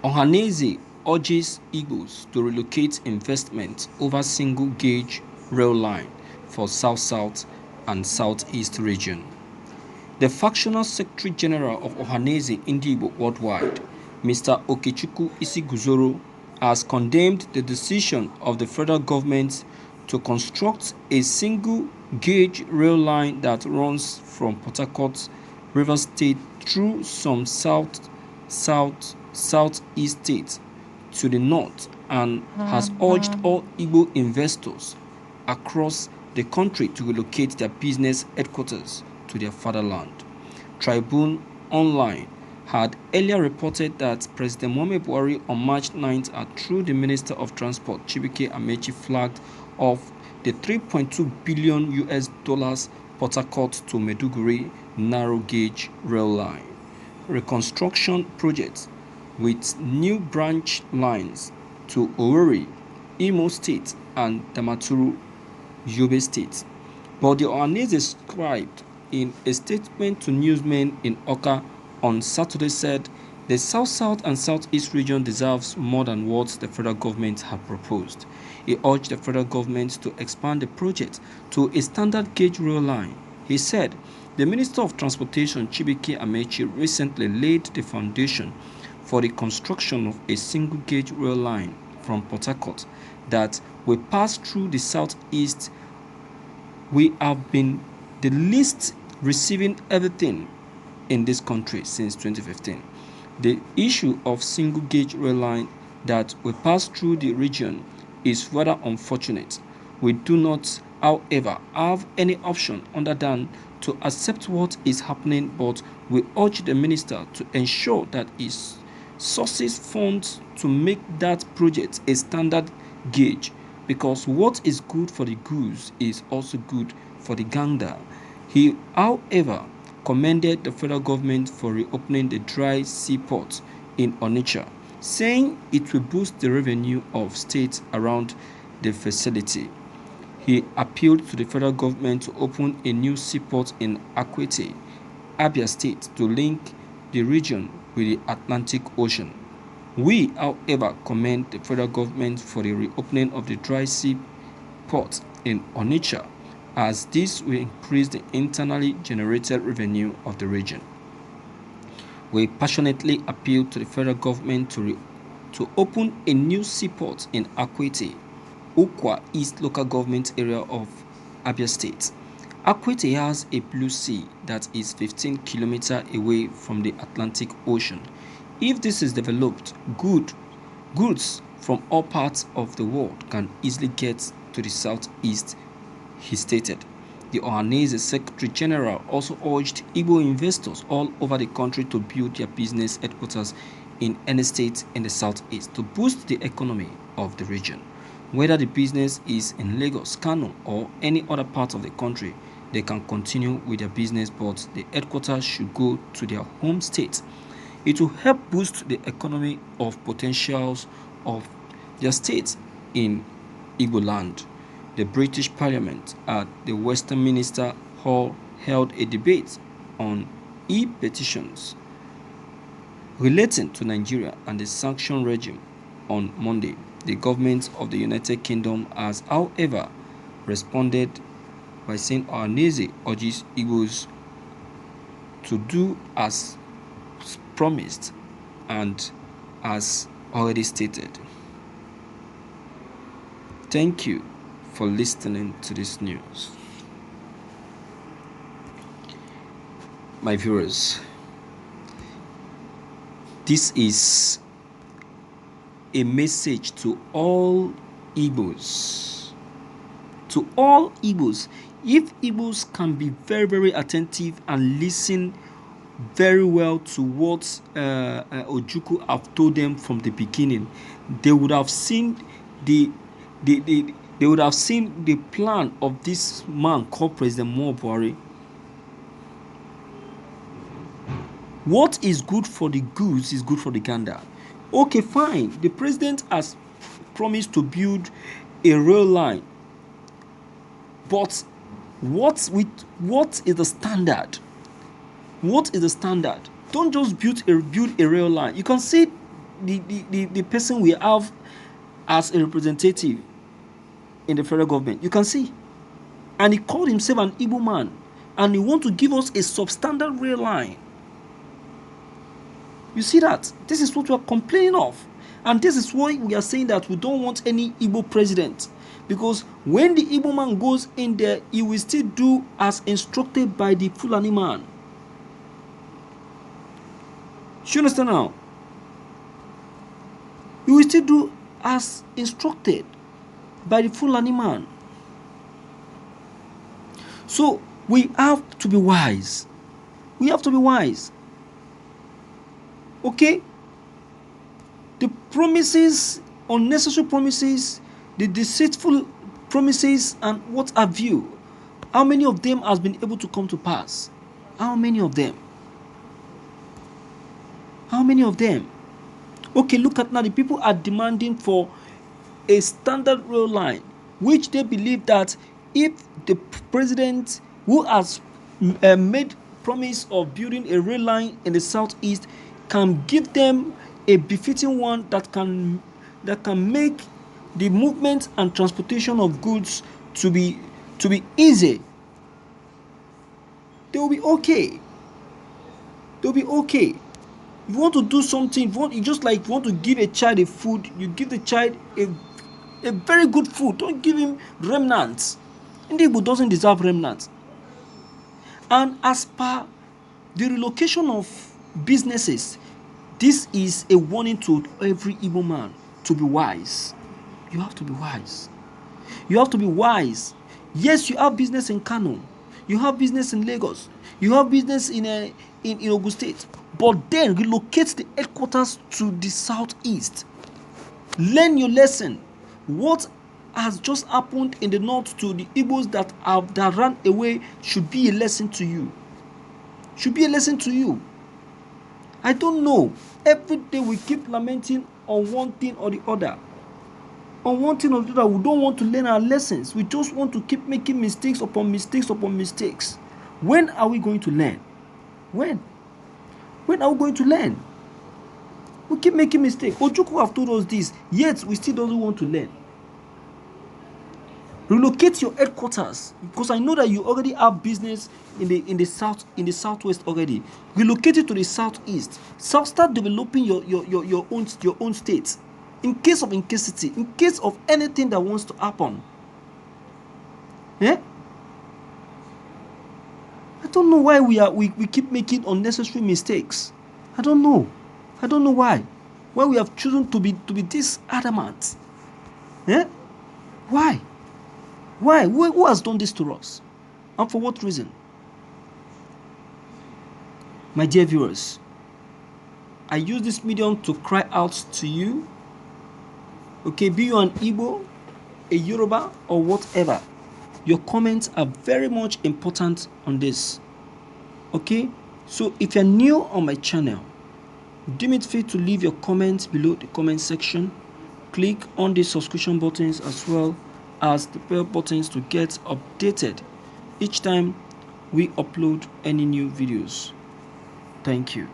Ohanaeze urges Igbos to relocate investment over single gauge rail line for South-South and Southeast region. The factional Secretary General of Ohanaeze Igbo Worldwide, Mr. Okechukwu Isiguzoro, has condemned the decision of the federal government to construct a single-gauge rail line that runs from Port Harcourt, Rivers State through some southeast states to the north and has urged all Igbo investors across the country to relocate their business headquarters to their fatherland. Tribune Online had earlier reported that President Muhammadu Buhari on March 9th had, through the Minister of Transport Chibuike Amechi, flagged off the $3.2 billion Port Harcourt to Maiduguri narrow gauge rail line reconstruction project with new branch lines to Owerri, Imo State and Damaturu, Yobe State. But the Ohanaeze scribe, in a statement to newsmen in Awka on Saturday, said the South-South and Southeast region deserves more than what the federal government had proposed. He urged the federal government to expand the project to a standard gauge rail line. He said the Minister of Transportation Chibuike Amechi recently laid the foundation for the construction of a single gauge rail line from Port Harcourt that will pass through the southeast. We have been the least receiving everything in this country since 2015. The issue of single gauge rail line that will pass through the region is rather unfortunate. We do not, however, have any option other than to accept what is happening, but we urge the minister to ensure that his sources funds to make that project a standard gauge, because what is good for the goose is also good for the gander. He, however, commended the federal government for reopening the dry seaport in Onitsha, saying it will boost the revenue of states around the facility. He appealed to the federal government to open a new seaport in Akwete, Abia State, to link the region with the Atlantic Ocean. We, however, commend the federal government for the reopening of the dry seaport in Onitsha, as this will increase the internally generated revenue of the region. We passionately appeal to the federal government to open a new seaport in Akwete, Ukwa East local government area of Abia State. Akwete has a blue sea that is 15 kilometers away from the Atlantic Ocean. If this is developed, goods from all parts of the world can easily get to the southeast, he stated. The Ohanaeze Secretary General also urged Igbo investors all over the country to build their business headquarters in any state in the southeast to boost the economy of the region. Whether the business is in Lagos, Kano, or any other part of the country, they can continue with their business, but the headquarters should go to their home state. It will help boost the economy of potentials of their states in Igbo land. The British Parliament at the Westminster Hall held a debate on e-petitions relating to Nigeria and the sanction regime on Monday. The government of the United Kingdom has, however, responded by saying Ohanaeze urges Igbos to do as promised and as already stated. Thank you for listening to this news. My viewers, this is a message to all Igbos. To all Igbos, if Igbos can be very, very attentive and listen very well to what Ojukwu have told them from the beginning, they would have seen the plan of this man called President Muhammadu Buhari. What is good for the goose is good for the gander. Okay, fine. The president has promised to build a rail line, but what is the standard? What is the standard? Don't just build a rail line. You can see the person we have as a representative in the federal government. You can see. And he called himself an Igbo man. And he want to give us a substandard rail line. You see that? This is what we are complaining of. And this is why we are saying that we don't want any Igbo president. Because when the Igbo man goes in there, he will still do as instructed by the Fulani man. You understand now? He will still do as instructed by the Fulani man. So we have to be wise. We have to be wise. Okay? The promises, unnecessary promises, the deceitful promises, and what have you, how many of them has been able to come to pass? How many of them? How many of them? Okay, look at now. The people are demanding for a standard rail line, which they believe that if the president who has made promise of building a rail line in the southeast can give them a befitting one that can make the movement and transportation of goods to be easy, they will be okay. They'll be okay. If you want to do something, you just like want to give a child a food, you give the child a very good food. Don't give him remnants. Igbo doesn't deserve remnants. And as per the relocation of businesses, this is a warning to every Igbo man to be wise. You have to be wise. You have to be wise. Yes, you have business in Kano. You have business in Lagos. You have business in Ogun State. But then relocate the headquarters to the southeast. Learn your lesson. What has just happened in the north to the Igbos that ran away should be a lesson to you. Should be a lesson to you. I don't know. Every day we keep lamenting on one thing or the other. On one thing or the other, we don't want to learn our lessons. We just want to keep making mistakes upon mistakes upon mistakes. When are we going to learn? When? When are we going to learn? We keep making mistakes. Ojukwu have told us this, yet we still don't want to learn. Relocate your headquarters, because I know that you already have business in the southwest already. Relocate it to the southeast. Start developing your own state. In case of incasity, in case of anything that wants to happen. Yeah? I don't know why we keep making unnecessary mistakes. I don't know. I don't know why. Why we have chosen to be this adamant. Yeah? Why? Why? Who has done this to us? And for what reason? My dear viewers, I use this medium to cry out to you. Okay, be you an Igbo, a Yoruba, or whatever. Your comments are very much important on this. Okay, so if you're new on my channel, do me free to leave your comments below the comment section. Click on the subscription buttons as well as the bell buttons to get updated each time we upload any new videos. Thank you.